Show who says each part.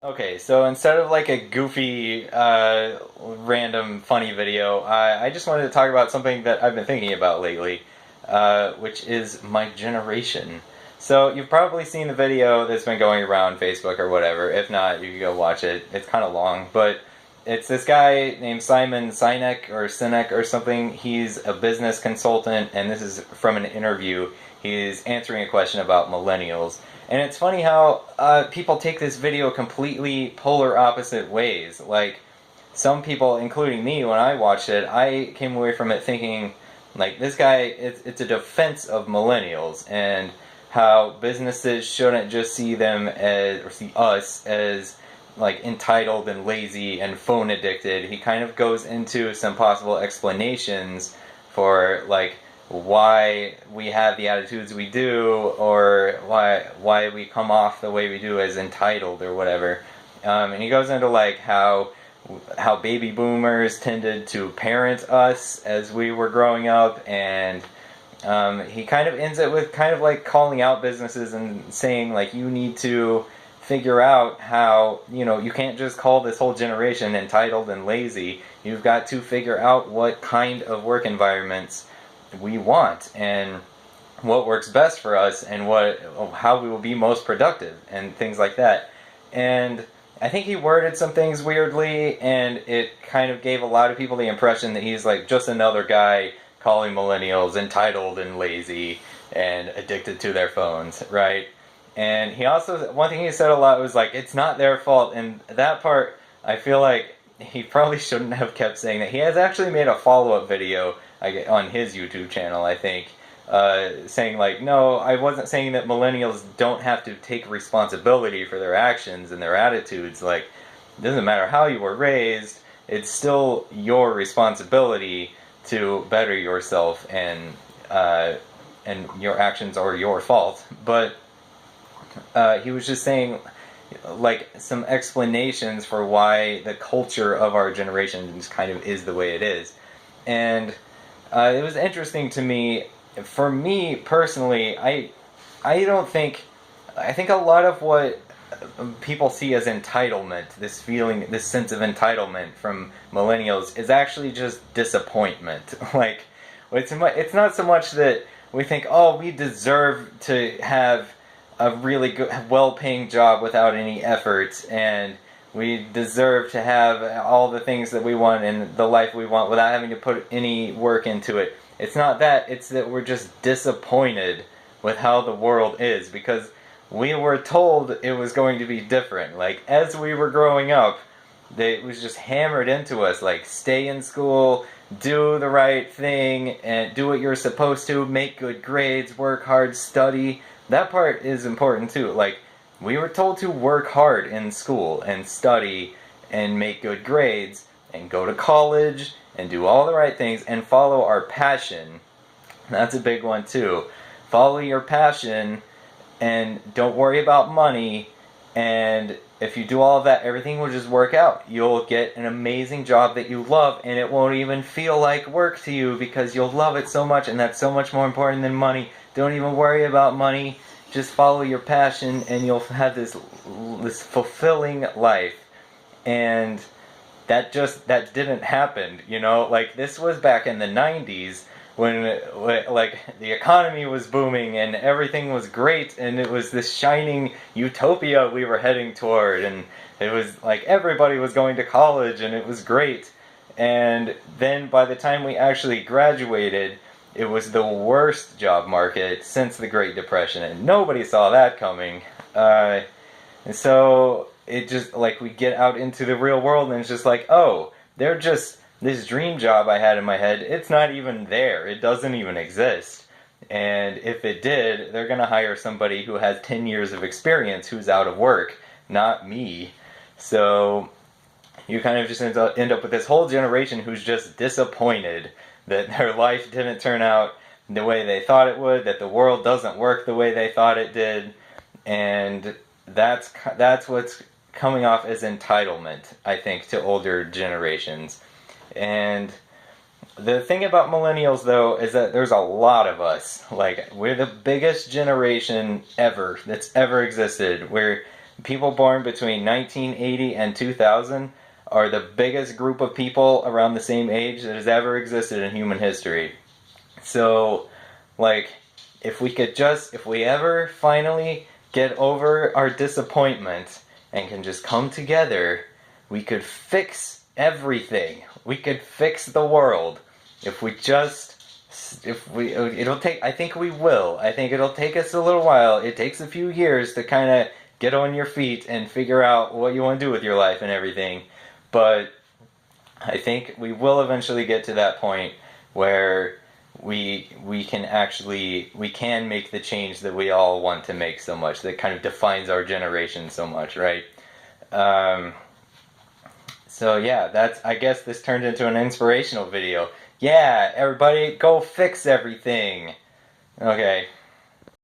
Speaker 1: Okay, so instead of like a goofy, random, funny video, I just wanted to talk about something that I've been thinking about lately, which is my generation. So you've probably seen the video that's been going around Facebook or whatever. If not, you can go watch it. It's kind of long, but it's this guy named Simon Sinek or something. He's a business consultant, and this is from an interview. He's answering a question about millennials. And it's funny how people take this video completely polar opposite ways. Like, some people, including me, when I watched it, I came away from it thinking, like, this guy, it's a defense of millennials and how businesses shouldn't just see them as, or see us as, like, entitled and lazy and phone addicted. He kind of goes into some possible explanations for, like, why we have the attitudes we do, or why we come off the way we do as entitled or whatever. And he goes into like how baby boomers tended to parent us as we were growing up, and he kind of ends it with kind of like calling out businesses and saying like, you need to figure out how, you can't just call this whole generation entitled and lazy. You've got to figure out what kind of work environments we want and what works best for us and how we will be most productive and things like that. And I think he worded some things weirdly, and it kind of gave a lot of people the impression that he's like just another guy calling millennials entitled and lazy and addicted to their phones, right? And he also, one thing he said a lot was like, it's not their fault. And that part, I feel like he probably shouldn't have kept saying that. He has actually made a follow-up video on his YouTube channel, I think, saying like, no, I wasn't saying that millennials don't have to take responsibility for their actions and their attitudes. Like, it doesn't matter how you were raised, it's still your responsibility to better yourself, and your actions are your fault. But he was just saying like some explanations for why the culture of our generation just kind of is the way it is. And it was interesting to me. For me personally, I don't think, I think a lot of what people see as entitlement, this feeling, this sense of entitlement from millennials, is actually just disappointment. Like, it's not so much that we think, oh, we deserve to have a really good, well-paying job without any effort, and we deserve to have all the things that we want and the life we want without having to put any work into it. It's not that, it's that we're just disappointed with how the world is, because we were told it was going to be different. Like, as we were growing up, it was just hammered into us, like, stay in school, do the right thing, and do what you're supposed to, make good grades, work hard, study. That part is important too. Like, we were told to work hard in school and study and make good grades and go to college and do all the right things and follow our passion. That's a big one too. Follow your passion and don't worry about money, and if you do all of that, everything will just work out. You'll get an amazing job that you love, and it won't even feel like work to you because you'll love it so much, and that's so much more important than money. Don't even worry about money. Just follow your passion, and you'll have this fulfilling life. And that didn't happen, Like, this was back in the 90s when like the economy was booming and everything was great, and it was this shining utopia we were heading toward, and it was like everybody was going to college and it was great. And then by the time we actually graduated, it was the worst job market since the Great Depression, and nobody saw that coming. And so it just, like, we get out into the real world and it's just like, oh, they're just, this dream job I had in my head, it's not even there. It doesn't even exist. And if it did, they're going to hire somebody who has 10 years of experience who's out of work, not me. So you kind of just end up with this whole generation who's just disappointed that their life didn't turn out the way they thought it would, that the world doesn't work the way they thought it did. And that's what's coming off as entitlement, I think, to older generations. And the thing about millennials, though, is that there's a lot of us. Like, we're the biggest generation ever that's ever existed. People born between 1980 and 2000 are the biggest group of people around the same age that has ever existed in human history. So, like, if we ever finally get over our disappointment and can just come together, we could fix everything. We could fix the world. If we just, it'll take, I think we will. I think it'll take us a little while. It takes a few years to kind of get on your feet and figure out what you want to do with your life and everything. But I think we will eventually get to that point where we can make the change that we all want to make so much, that kind of defines our generation so much, right? So yeah, I guess this turned into an inspirational video. Yeah, everybody go fix everything. Okay.